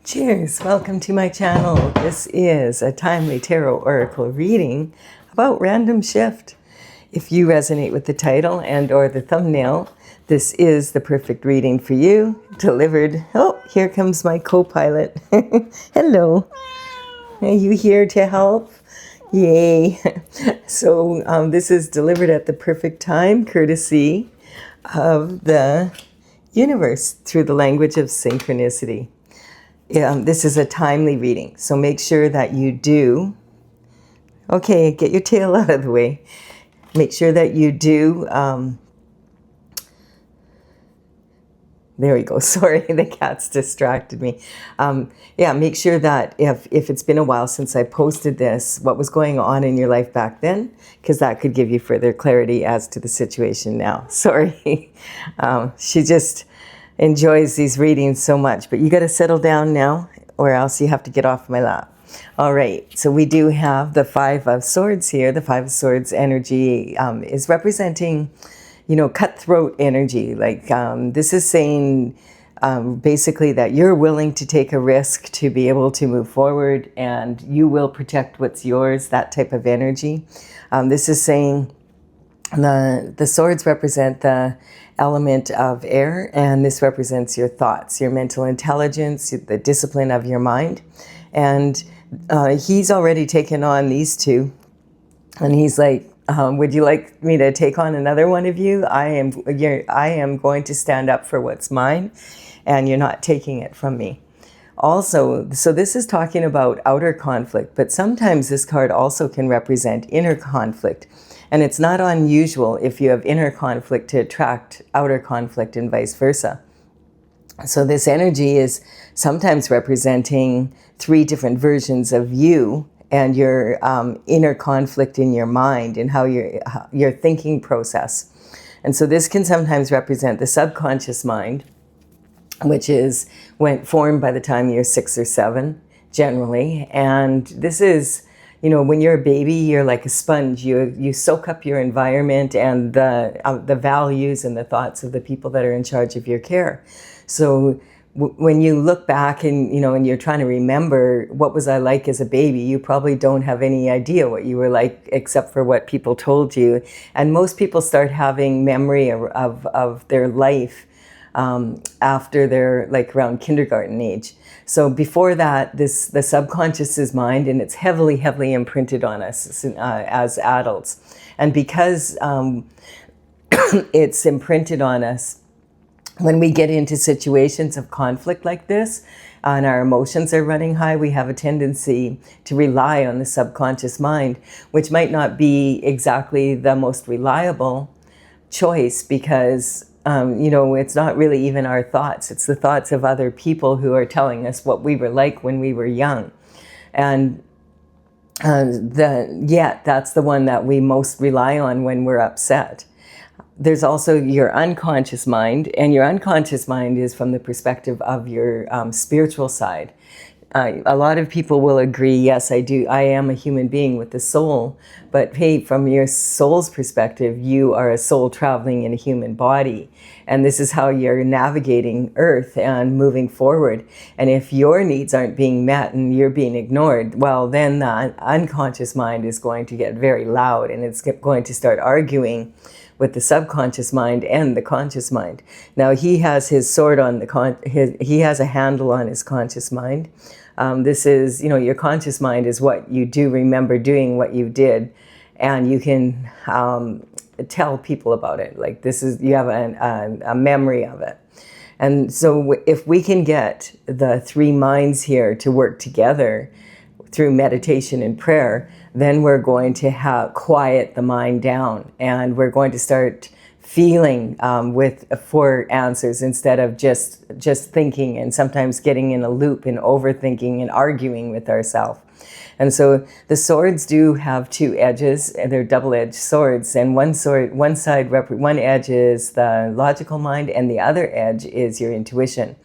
Cheers! Welcome to my channel. This is a timely tarot oracle reading about random shift. If you resonate with the title and or the thumbnail, this is the perfect reading for you. Delivered. Oh, here comes my co-pilot. Hello. Are you here to help? Yay. So this is delivered at the perfect time, courtesy of the universe through the language of synchronicity. This is a timely reading, so make sure that you do, okay, get your tail out of the way, make sure that you do, there we go, sorry, the cat's distracted me. Make sure that if it's been a while since I posted this, what was going on in your life back then, because that could give you further clarity as to the situation now. Sorry, she just enjoys these readings so much, but you got to settle down now or else you have to get off my lap. All right, so we do have the Five of Swords here. The Five of Swords energy is representing, cutthroat energy. Like this is saying basically that you're willing to take a risk to be able to move forward and you will protect what's yours, that type of energy. This is saying the swords represent the element of air, and this represents your thoughts, your mental intelligence, the discipline of your mind. And he's already taken on these two, and he's like, would you like me to take on another one of you? I am going to stand up for what's mine, and you're not taking it from me. Also, so this is talking about outer conflict, but sometimes this card also can represent inner conflict. And it's not unusual if you have inner conflict to attract outer conflict and vice versa. So this energy is sometimes representing three different versions of you and your inner conflict in your mind and how your thinking process. And so this can sometimes represent the subconscious mind, which went formed by the time you're 6 or 7, generally. And this is, when you're a baby, you're like a sponge. You soak up your environment and the values and the thoughts of the people that are in charge of your care. So when you look back and, and you're trying to remember what was I like as a baby, you probably don't have any idea what you were like except for what people told you. And most people start having memory of their life after they're like around kindergarten age. So before that, the subconscious is mind, and it's heavily, heavily imprinted on us as adults. And because it's imprinted on us, when we get into situations of conflict like this, and our emotions are running high, we have a tendency to rely on the subconscious mind, which might not be exactly the most reliable choice because it's not really even our thoughts. It's the thoughts of other people who are telling us what we were like when we were young. And that's the one that we most rely on when we're upset. There's also your unconscious mind, and your unconscious mind is from the perspective of your spiritual side. A lot of people will agree, yes, I do. I am a human being with a soul. But hey, from your soul's perspective, you are a soul traveling in a human body. And this is how you're navigating Earth and moving forward. And if your needs aren't being met and you're being ignored, well, then the unconscious mind is going to get very loud, and it's going to start arguing with the subconscious mind and the conscious mind. Now, he has his sword on he has a handle on his conscious mind. This is, your conscious mind is what you do remember doing what you did, and you can tell people about it. Like you have a memory of it. And so if we can get the three minds here to work together through meditation and prayer, then we're going to quiet the mind down, and we're going to start feeling for answers instead of just thinking and sometimes getting in a loop and overthinking and arguing with ourselves. And so the swords do have two edges, and they're double-edged swords. And one edge is the logical mind, and the other edge is your intuition.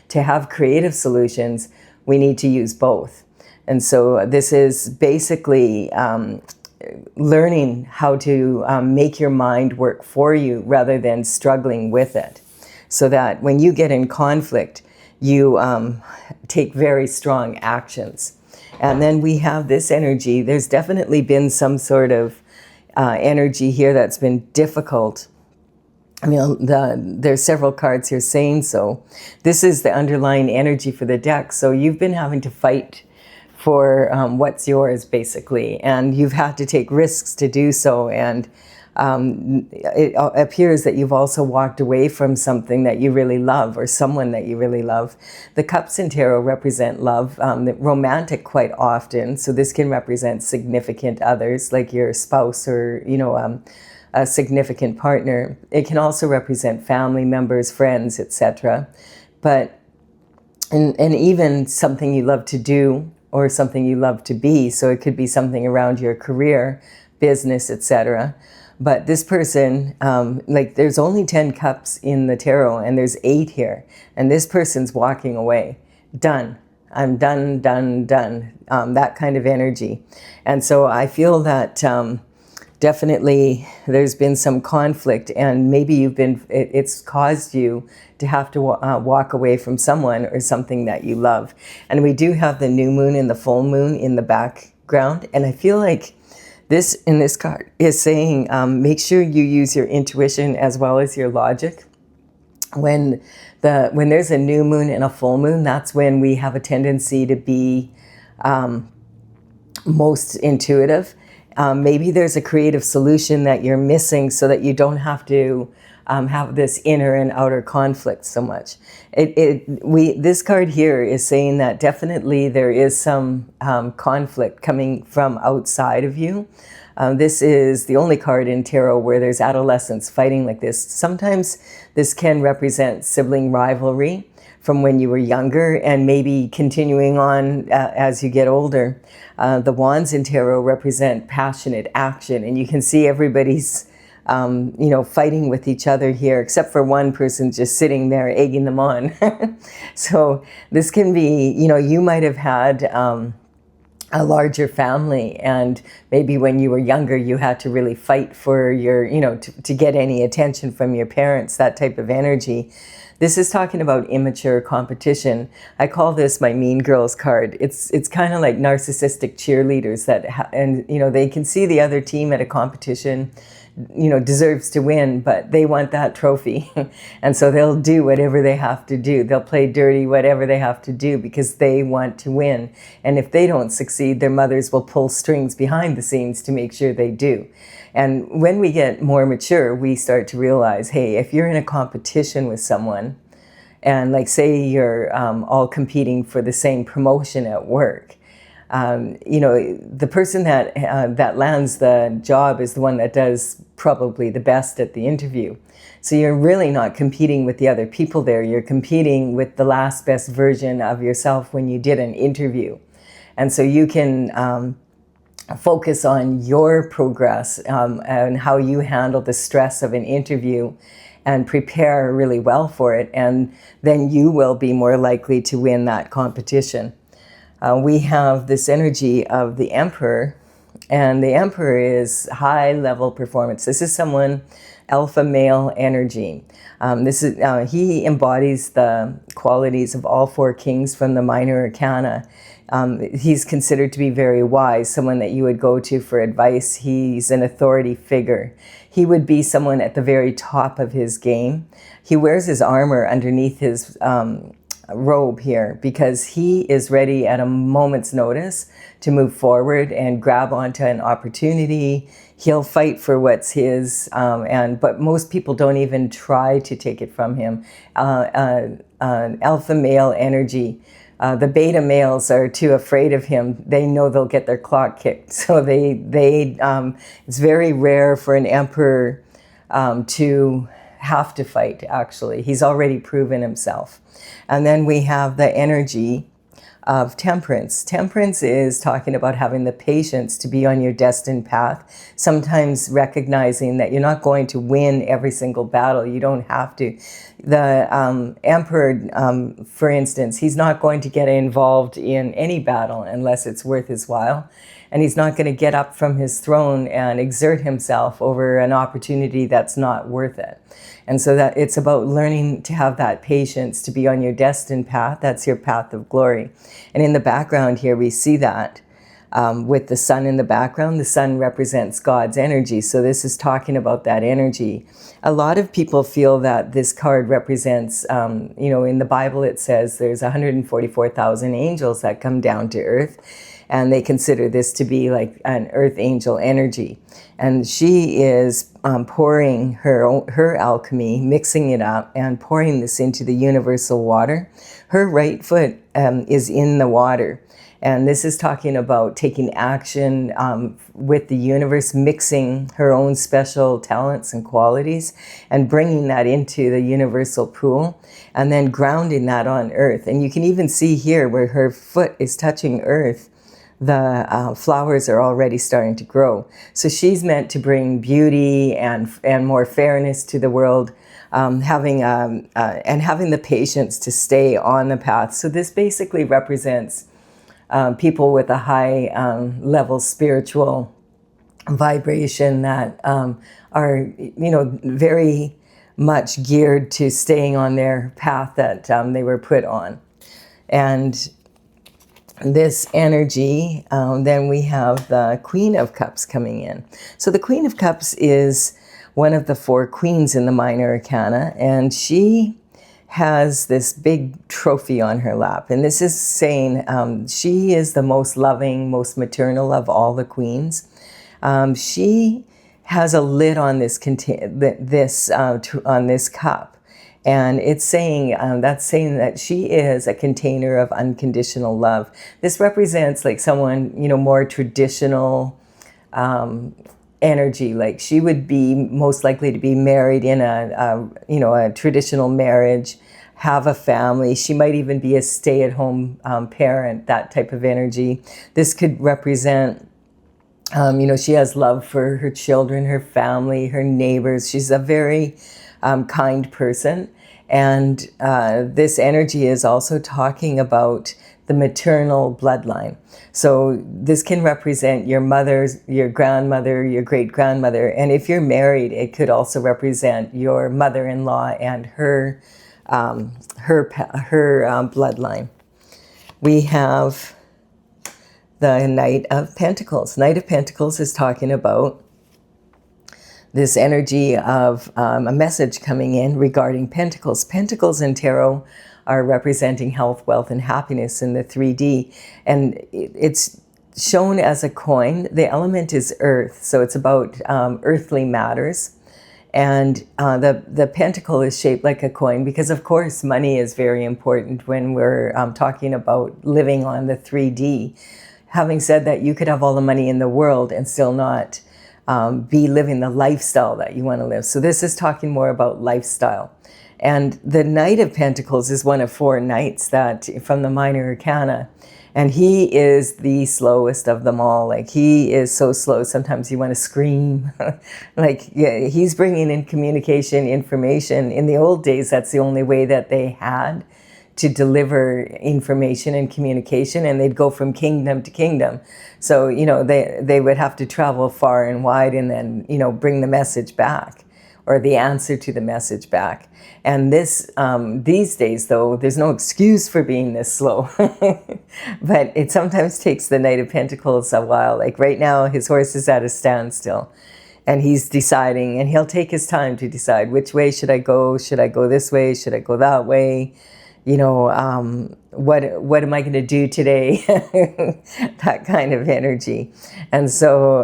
To have creative solutions, we need to use both. And so this is basically learning how to make your mind work for you rather than struggling with it. So that when you get in conflict, you take very strong actions. And then we have this energy. There's definitely been some sort of energy here that's been difficult. I mean, there's several cards here saying so. This is the underlying energy for the deck. So you've been having to fight for what's yours, basically. And you've had to take risks to do so. And it appears that you've also walked away from something that you really love, or someone that you really love. The cups in tarot represent love, romantic quite often. So this can represent significant others, like your spouse or, a significant partner. It can also represent family members, friends, etc. But, and even something you love to do or something you love to be. So it could be something around your career, business, etc. But this person, there's only 10 cups in the tarot and there's 8 here. And this person's walking away. Done. I'm done, done, done. That kind of energy. And so I feel that definitely there's been some conflict, and maybe it's caused you to have to walk away from someone or something that you love. And we do have the new moon and the full moon in the background. And I feel like this in this card is saying, make sure you use your intuition as well as your logic. When there's a new moon and a full moon, that's when we have a tendency to be most intuitive. Maybe there's a creative solution that you're missing so that you don't have to have this inner and outer conflict so much. This card here is saying that definitely there is some conflict coming from outside of you. This is the only card in tarot where there's adolescents fighting like this. Sometimes this can represent sibling rivalry from when you were younger and maybe continuing on as you get older. The wands in tarot represent passionate action, and you can see everybody's fighting with each other here, except for one person just sitting there egging them on. So this can be, you might have had a larger family, and maybe when you were younger you had to really fight for your, to get any attention from your parents, that type of energy. This is talking about immature competition. I call this my Mean Girls card. It's kind of like narcissistic cheerleaders they can see the other team at a competition, deserves to win, but they want that trophy. And so they'll do whatever they have to do. They'll play dirty, whatever they have to do, because they want to win. And if they don't succeed, their mothers will pull strings behind the scenes to make sure they do. And when we get more mature, we start to realize, hey, if you're in a competition with someone, and like say you're all competing for the same promotion at work, the person that lands the job is the one that does probably the best at the interview. So you're really not competing with the other people there. You're competing with the last best version of yourself when you did an interview. And so you can focus on your progress and how you handle the stress of an interview and prepare really well for it. And then you will be more likely to win that competition. We have this energy of the Emperor, and the Emperor is high-level performance. This is someone, alpha male energy. He embodies the qualities of all 4 kings from the minor arcana. He's considered to be very wise, someone that you would go to for advice. He's an authority figure. He would be someone at the very top of his game. He wears his armor underneath his robe here because he is ready at a moment's notice to move forward and grab onto an opportunity. He'll fight for what's his, but most people don't even try to take it from him. Alpha male energy. The beta males are too afraid of him. They know they'll get their clock kicked. So it's very rare for an emperor to have to fight, actually. He's already proven himself. And then we have the energy of temperance. Temperance is talking about having the patience to be on your destined path, sometimes recognizing that you're not going to win every single battle. You don't have to. The emperor, for instance, he's not going to get involved in any battle unless it's worth his while. And he's not going to get up from his throne and exert himself over an opportunity that's not worth it. And so that it's about learning to have that patience to be on your destined path. That's your path of glory. And in the background here, we see that with the sun in the background. The sun represents God's energy. So this is talking about that energy. A lot of people feel that this card represents, in the Bible it says there's 144,000 angels that come down to earth. And they consider this to be like an earth angel energy. And she is pouring her alchemy, mixing it up, and pouring this into the universal water. Her right foot is in the water. And this is talking about taking action with the universe, mixing her own special talents and qualities, and bringing that into the universal pool, and then grounding that on earth. And you can even see here where her foot is touching earth, the flowers are already starting to grow. So she's meant to bring beauty and more fairness to the world, having the patience to stay on the path. So this basically represents people with a high level spiritual vibration that are, very much geared to staying on their path that they were put on. And this energy, then we have the Queen of Cups coming in. So the Queen of Cups is one of the 4 queens in the minor arcana, and she has this big trophy on her lap. And this is saying she is the most loving, most maternal of all the queens. She has a lid on this cup. And it's saying, that's saying that she is a container of unconditional love. This represents like someone, more traditional energy. Like she would be most likely to be married in a traditional marriage, have a family. She might even be a stay-at-home parent, that type of energy. This could represent, she has love for her children, her family, her neighbors. She's a very kind person. And this energy is also talking about the maternal bloodline. So this can represent your mother's, your grandmother, your great-grandmother. And if you're married, it could also represent your mother-in-law and her bloodline. We have the Knight of Pentacles. Knight of Pentacles is talking about this energy of a message coming in regarding Pentacles. Pentacles in tarot are representing health, wealth, and happiness in the 3D. And it's shown as a coin. The element is earth, so it's about earthly matters. And the pentacle is shaped like a coin because, of course, money is very important when we're talking about living on the 3D. Having said that, you could have all the money in the world and still not be living the lifestyle that you want to live. So this is talking more about lifestyle. And the Knight of Pentacles is one of 4 knights that from the minor arcana. And he is the slowest of them all. Like he is so slow. Sometimes you want to scream. Like yeah, he's bringing in communication, information. In the old days, that's the only way that they had to deliver information and communication, and they'd go from kingdom to kingdom. So, they would have to travel far and wide and then, bring the message back or the answer to the message back. And this, these days though, there's no excuse for being this slow. But it sometimes takes the Knight of Pentacles a while. Like right now, his horse is at a standstill. And he's deciding, and he'll take his time to decide which way should I go? Should I go this way? Should I go that way? What am I going to do today? That kind of energy. And so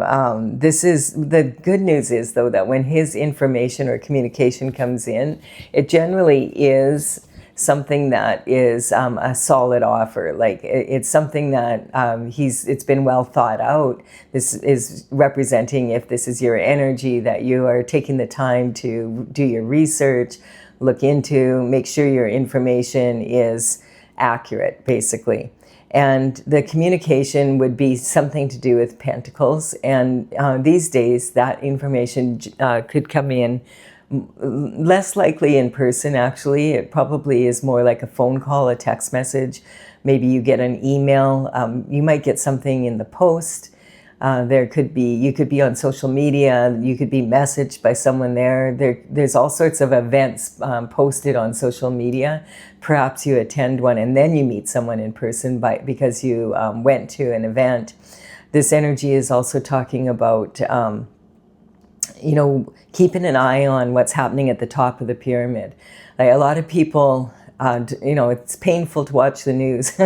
this is, the good news is though, that when his information or communication comes in, it generally is something that is a solid offer. Like it's something that it's been well thought out. This is representing, if this is your energy, that you are taking the time to do your research, look into, make sure your information is accurate, basically. And the communication would be something to do with pentacles. And these days, that information could come in less likely in person, actually. It probably is more like a phone call, a text message. Maybe you get an email. You might get something in the post. You could be on social media. You could be messaged by someone there's all sorts of events posted on social media. Perhaps you attend one and then you meet someone in person because you went to an event. This energy is also talking about keeping an eye on what's happening at the top of the pyramid. Like, a lot of people, it's painful to watch the news,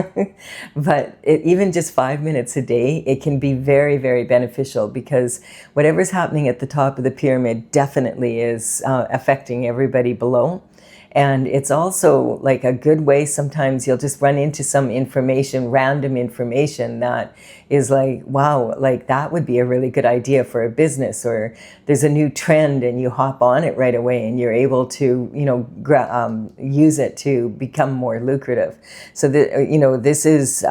but even just 5 minutes a day, it can be very, very beneficial, because whatever's happening at the top of the pyramid definitely is affecting everybody below. And it's also like a good way, sometimes you'll just run into some information, random information that is like, wow, like that would be a really good idea for a business, or there's a new trend and you hop on it right away and you're able to, use it to become more lucrative. So this is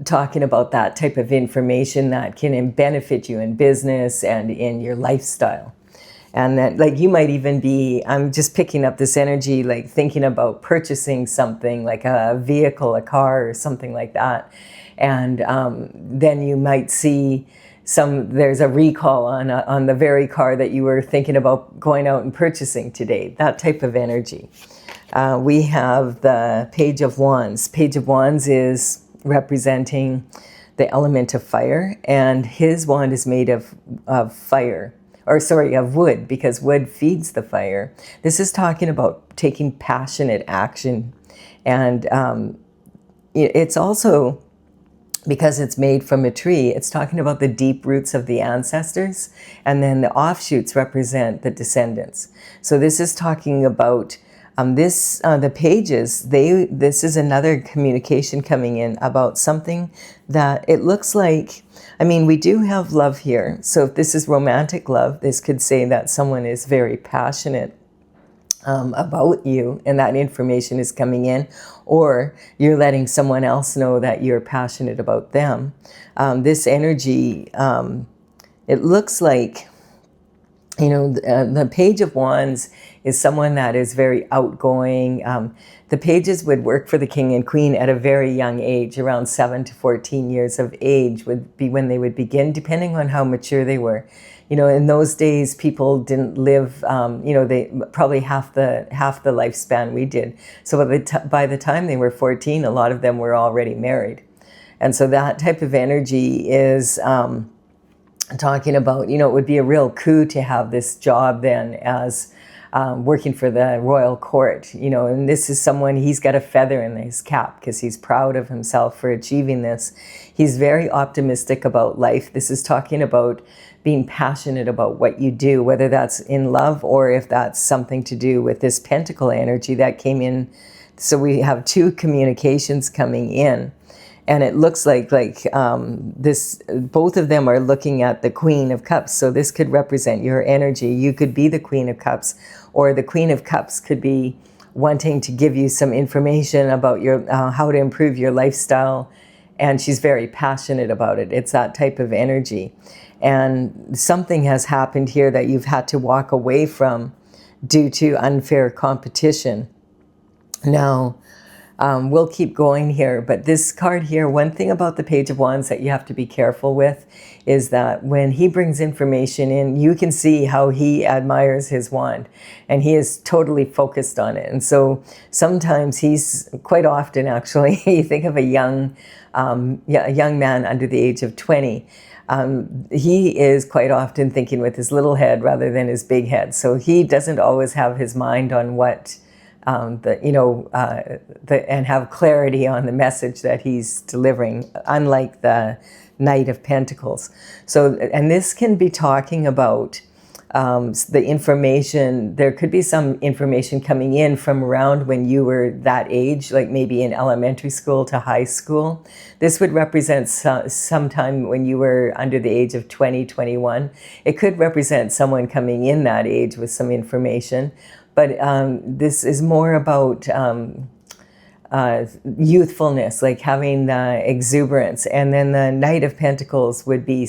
talking about that type of information that can benefit you in business and in your lifestyle. And that, like, you might even be, I'm just picking up this energy, like thinking about purchasing something like a vehicle, a car or something like that. And then you might see there's a recall on the very car that you were thinking about going out and purchasing today, that type of energy. We have the Page of Wands. Page of Wands is representing the element of fire, and his wand is made of fire. Of wood, because wood feeds the fire. This is talking about taking passionate action. And it's also, because it's made from a tree, it's talking about the deep roots of the ancestors, and then the offshoots represent the descendants. So this is talking about the pages, this is another communication coming in about something that it looks like, we do have love here. So if this is romantic love, this could say that someone is very passionate about you, and that information is coming in, or you're letting someone else know that you're passionate about them. This energy, it looks like, the Page of Wands is someone that is very outgoing. The pages would work for the king and queen at a very young age. Around 7 to 14 years of age would be when they would begin, depending on how mature they were. In those days, people didn't live, they probably half the lifespan we did. So by the time they were 14, a lot of them were already married. And so that type of energy is talking about, it would be a real coup to have this job then as working for the royal court, and this is someone, he's got a feather in his cap because he's proud of himself for achieving this. He's very optimistic about life. This is talking about being passionate about what you do, whether that's in love or if that's something to do with this pentacle energy that came in. So we have two communications coming in. And it looks like this, both of them are looking at the Queen of Cups. So this could represent your energy. You could be the Queen of Cups, or the Queen of Cups could be wanting to give you some information about your how to improve your lifestyle. And she's very passionate about it. It's that type of energy. And something has happened here that you've had to walk away from due to unfair competition. Now, we'll keep going here, but this card here, one thing about the Page of Wands that you have to be careful with is that when he brings information in, you can see how he admires his wand, and he is totally focused on it. And so sometimes he's, quite often actually, you think of a young man under the age of 20. He is quite often thinking with his little head rather than his big head. So he doesn't always have his mind on what and have clarity on the message that he's delivering, unlike the Knight of Pentacles. So, and this can be talking about the information. There could be some information coming in from around when you were that age, like maybe in elementary school to high school. This would represent sometime when you were under the age of 20, 21. It could represent someone coming in that age with some information. But this is more about youthfulness, like having the exuberance. And then the Knight of Pentacles would be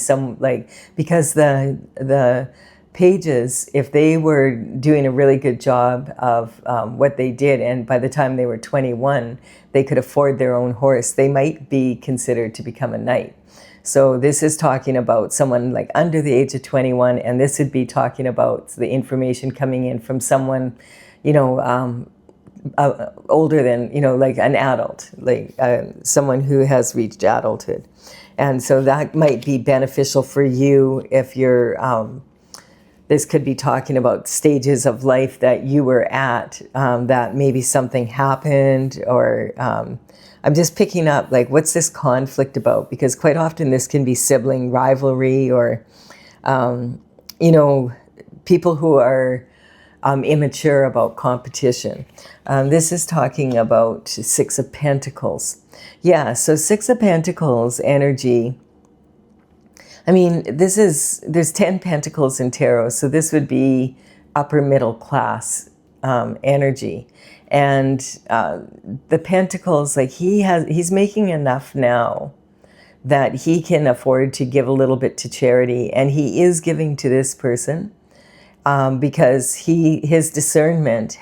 because the pages, if they were doing a really good job of what they did, and by the time they were 21, they could afford their own horse, they might be considered to become a knight. So this is talking about someone like under the age of 21, and this would be talking about the information coming in from someone, older than, like an adult, like someone who has reached adulthood. And so that might be beneficial for you if you're, this could be talking about stages of life that you were at, that maybe something happened, or I'm just picking up, like, what's this conflict about? Because quite often this can be sibling rivalry, or, people who are immature about competition. This is talking about Six of Pentacles. Yeah, so Six of Pentacles energy. I mean, there's 10 pentacles in tarot, so this would be upper middle class energy. And the pentacles, like he's making enough now that he can afford to give a little bit to charity, and he is giving to this person because his discernment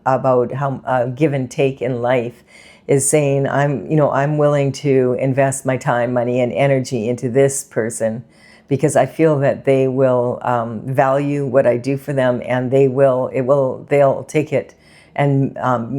about how give and take in life is saying, I'm willing to invest my time, money, and energy into this person because I feel that they will value what I do for them, and they'll take it and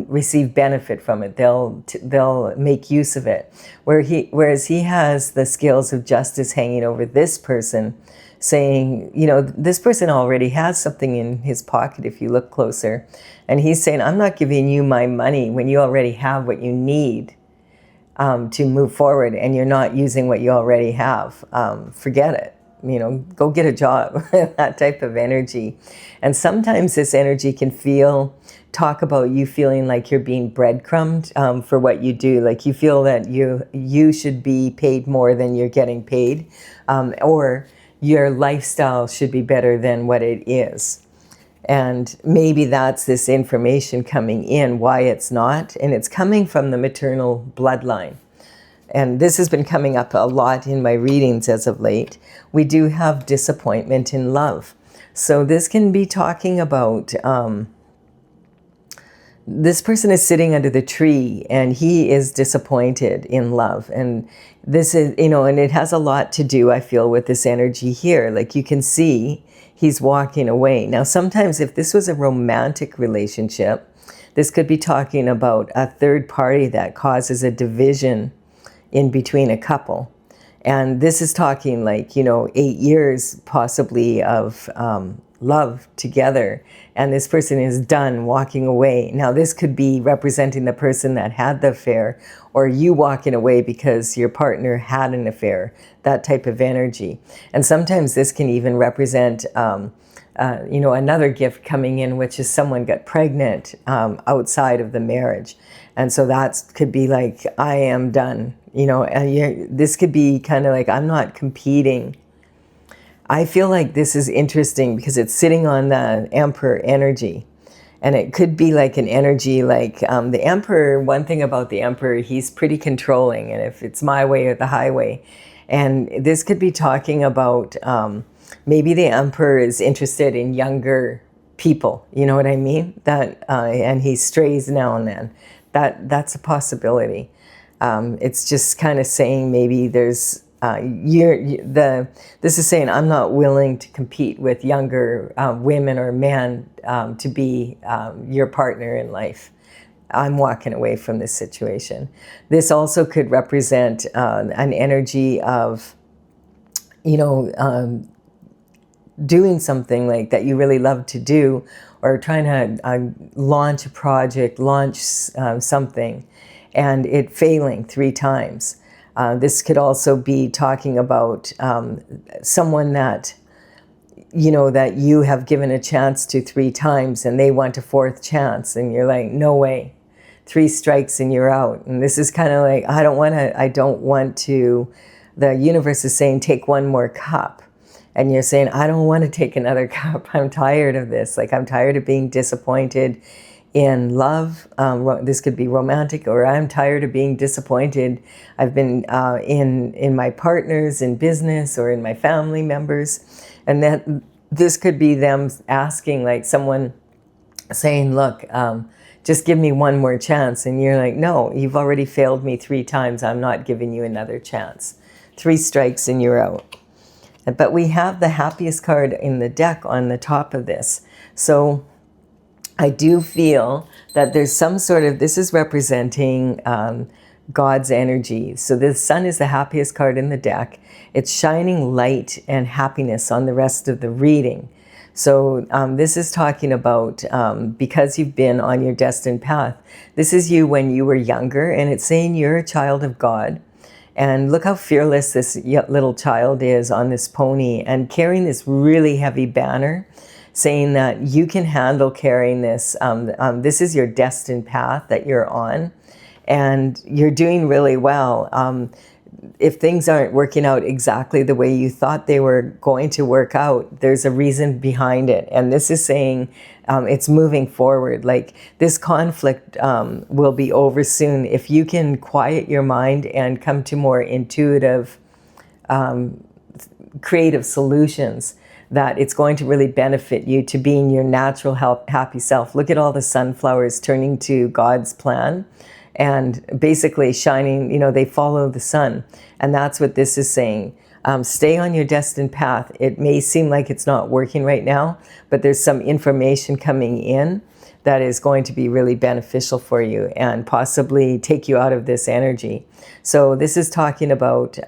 receive benefit from it. They'll make use of it. Whereas he has the scales of justice hanging over this person, saying, this person already has something in his pocket if you look closer. And he's saying, I'm not giving you my money when you already have what you need to move forward, and you're not using what you already have. Forget it. Go get a job, that type of energy. And sometimes this energy can talk about you feeling like you're being breadcrumbed for what you do. Like you feel that you should be paid more than you're getting paid, or your lifestyle should be better than what it is. And maybe that's this information coming in, why it's not. And it's coming from the maternal bloodline. And this has been coming up a lot in my readings as of late. We do have disappointment in love. So this can be talking about this person is sitting under the tree and he is disappointed in love. And this is, and it has a lot to do, I feel, with this energy here. Like you can see he's walking away. Now, sometimes if this was a romantic relationship, this could be talking about a third party that causes a division in between a couple. And this is talking like, 8 years possibly of love together, and this person is done walking away. Now this could be representing the person that had the affair, or you walking away because your partner had an affair, that type of energy. And sometimes this can even represent another gift coming in, which is someone got pregnant outside of the marriage. And so that could be like, I am done, and this could be kind of like, I'm not competing. I feel like this is interesting because it's sitting on the Emperor energy. And it could be like an energy like the Emperor. One thing about the Emperor, he's pretty controlling. And if it's my way or the highway. And this could be talking about maybe the Emperor is interested in younger people. You know what I mean? And he strays now and then. That's a possibility. It's just kind of saying maybe there's this is saying I'm not willing to compete with younger women or men to be your partner in life. I'm walking away from this situation. This also could represent an energy of, doing something like that you really love to do, or trying to launch a project, launch something, and it failing 3 times. This could also be talking about someone that, that you have given a chance to 3 times and they want a 4th chance, and you're like, no way, 3 strikes and you're out. And this is kind of like, I don't want to, the universe is saying, take 1 more cup. And you're saying, I don't want to take another cup. I'm tired of this. Like, I'm tired of being disappointed in love. This could be romantic, or I'm tired of being disappointed. I've been in my partners in business or in my family members. And this could be them asking, like someone saying, look, just give me one more chance. And you're like, no, you've already failed me 3 times. I'm not giving you another chance. 3 strikes and you're out. But we have the happiest card in the deck on the top of this. So I do feel that there's some sort of, this is representing God's energy. So the sun is the happiest card in the deck. It's shining light and happiness on the rest of the reading. So this is talking about because you've been on your destined path. This is you when you were younger, and it's saying you're a child of God. And look how fearless this little child is on this pony and carrying this really heavy banner, saying that you can handle carrying this. This is your destined path that you're on, and you're doing really well. If things aren't working out exactly the way you thought they were going to work out, there's a reason behind it. And this is saying it's moving forward. Like this conflict will be over soon. If you can quiet your mind and come to more intuitive, creative solutions, that it's going to really benefit you to being your natural, happy self. Look at all the sunflowers turning to God's plan and basically shining, you know, they follow the sun. And that's what this is saying. Stay on your destined path. It may seem like it's not working right now, but there's some information coming in that is going to be really beneficial for you and possibly take you out of this energy. So this is talking about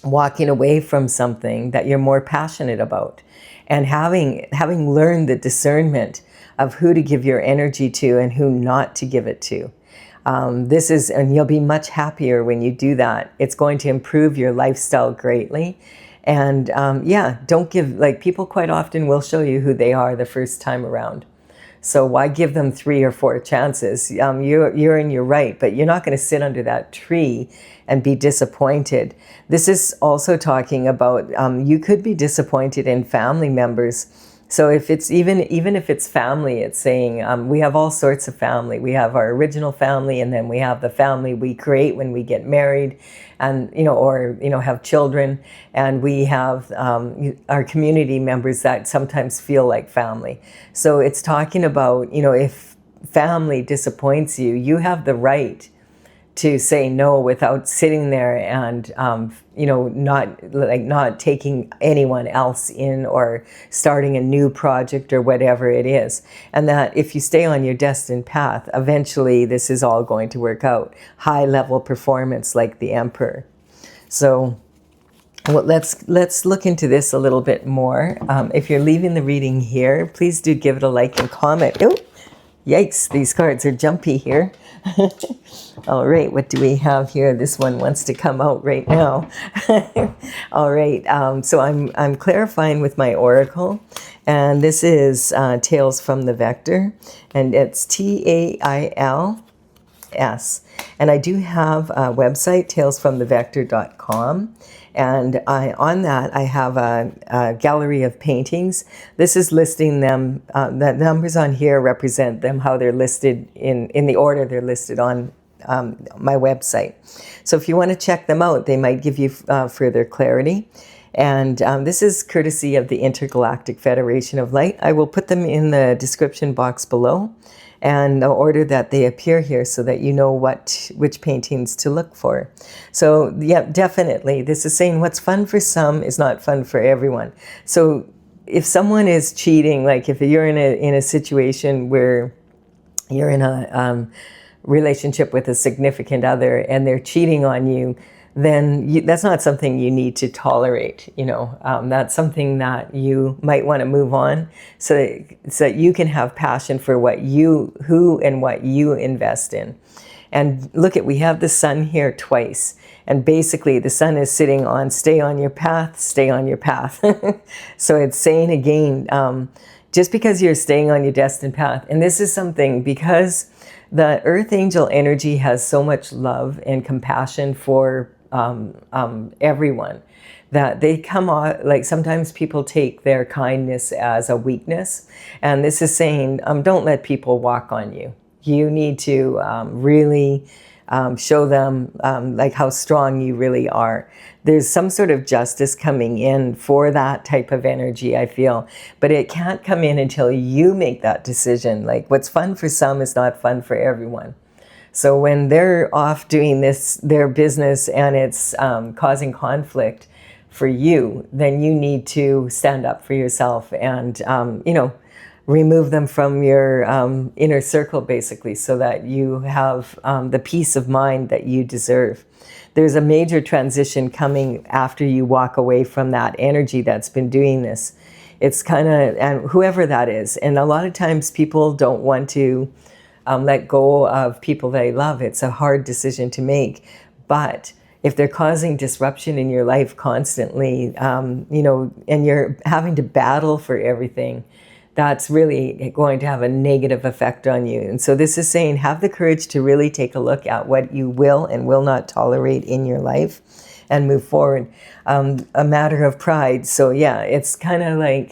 walking away from something that you're more passionate about, and having learned the discernment of who to give your energy to and who not to give it to. And you'll be much happier when you do that. It's going to improve your lifestyle greatly. And don't give, like people quite often will show you who they are the first time around. So why give them 3 or 4 chances? You're in your right, but you're not going to sit under that tree and be disappointed. This is also talking about you could be disappointed in family members. So if it's even if it's family, it's saying we have all sorts of family. We have our original family, and then we have the family we create when we get married, and have children, and we have our community members that sometimes feel like family. So it's talking about, if family disappoints you, you have the right to say no without sitting there and not taking anyone else in or starting a new project or whatever it is. And that if you stay on your destined path, eventually this is all going to work out. High level performance like the Emperor. So let's look into this a little bit more. If you're leaving the reading here, please do give it a like and comment. Oh, yikes, these cards are jumpy here. All right, what do we have here? This one wants to come out right now. All right, so I'm clarifying with my oracle, and this is Tales from the Vector, and it's TAILS. And I do have a website, talesfromthevector.com. And on that, I have a gallery of paintings. This is listing them. The numbers on here represent them, how they're listed in the order they're listed on my website. So if you want to check them out, they might give you further clarity. And this is courtesy of the Intergalactic Federation of Light. I will put them in the description box below, and the order that they appear here, so that you know which paintings to look for. So yeah, definitely, this is saying what's fun for some is not fun for everyone. So if someone is cheating, like if you're in a situation where you're in a relationship with a significant other and they're cheating on you, then that's not something you need to tolerate. That's something that you might want to move on, so that you can have passion for who and what you invest in. And we have the sun here twice, and basically the sun is sitting on stay on your path, stay on your path. So it's saying again, just because you're staying on your destined path, and this is something because the earth angel energy has so much love and compassion for everyone, that they come on, like sometimes people take their kindness as a weakness, and this is saying don't let people walk on you. You need to really show them like how strong you really are. There's some sort of justice coming in for that type of energy, I feel, but it can't come in until you make that decision. Like what's fun for some is not fun for everyone. So when they're off doing their business, and it's causing conflict for you, then you need to stand up for yourself and, remove them from your inner circle, basically, so that you have the peace of mind that you deserve. There's a major transition coming after you walk away from that energy that's been doing this. It's kind of, and whoever that is, and a lot of times people don't want to let go of people they love. It's a hard decision to make, but if they're causing disruption in your life constantly, and you're having to battle for everything, that's really going to have a negative effect on you. And so this is saying, have the courage to really take a look at what you will and will not tolerate in your life and move forward. A matter of pride. So yeah, it's kind of like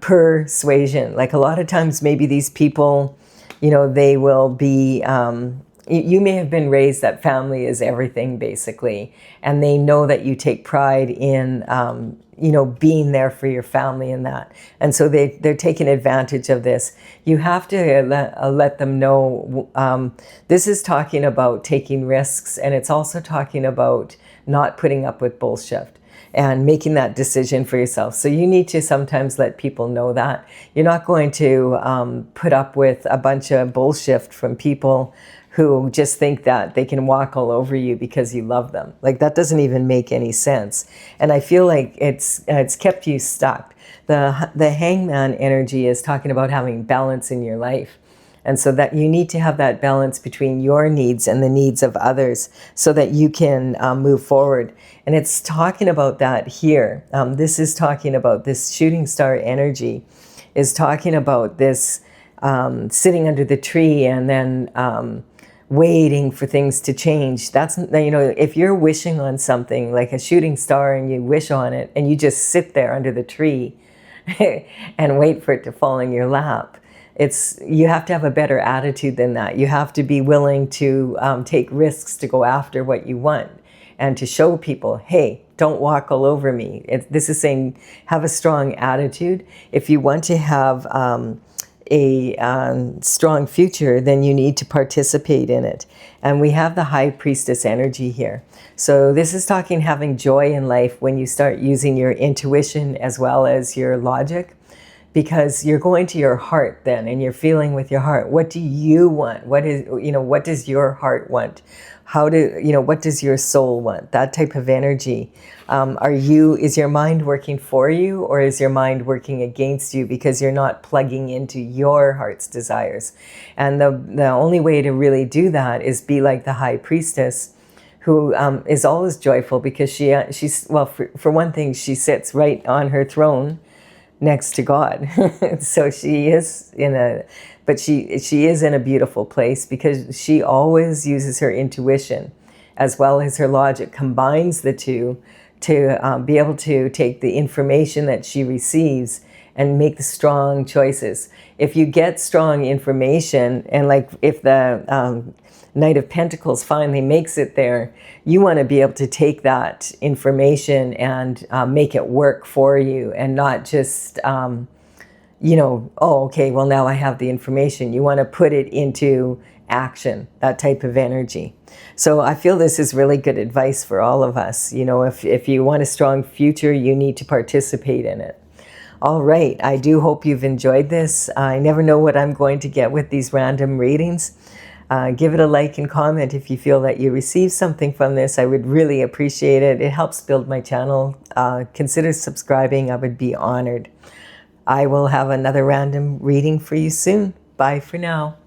persuasion. Like a lot of times maybe these people, they will be, you may have been raised that family is everything, basically, and they know that you take pride in, being there for your family and that. And so they're taking advantage of this. You have to let them know, this is talking about taking risks, and it's also talking about not putting up with bullshit and making that decision for yourself. So you need to sometimes let people know that. You're not going to put up with a bunch of bullshit from people who just think that they can walk all over you because you love them. Like that doesn't even make any sense. And I feel like it's kept you stuck. The hangman energy is talking about having balance in your life. And so that you need to have that balance between your needs and the needs of others so that you can move forward. And it's talking about that here. This is talking about this shooting star energy is talking about this sitting under the tree and then waiting for things to change. That's, if you're wishing on something like a shooting star and you wish on it and you just sit there under the tree and wait for it to fall in your lap, you have to have a better attitude than that. You have to be willing to take risks to go after what you want and to show people, hey, don't walk all over me. This is saying have a strong attitude. If you want to have a strong future, then you need to participate in it. And we have the high priestess energy here. So this is talking having joy in life when you start using your intuition as well as your logic, because you're going to your heart then and you're feeling with your heart. What do you want? What does your heart want? What does your soul want? That type of energy. Is your mind working for you, or is your mind working against you because you're not plugging into your heart's desires? And the only way to really do that is be like the high priestess, who is always joyful because for one thing, she sits right on her throne next to God. So she is in a beautiful place because she always uses her intuition as well as her logic, combines the two to be able to take the information that she receives and make the strong choices. If you get strong information, and like if the Knight of Pentacles finally makes it there, you want to be able to take that information and make it work for you, and not just, okay, well, now I have the information. You want to put it into action, that type of energy. So I feel this is really good advice for all of us. If you want a strong future, you need to participate in it. All right, I do hope you've enjoyed this. I never know what I'm going to get with these random readings. Give it a like and comment if you feel that you received something from this. I would really appreciate it. It helps build my channel. Consider subscribing. I would be honored. I will have another random reading for you soon. Bye for now.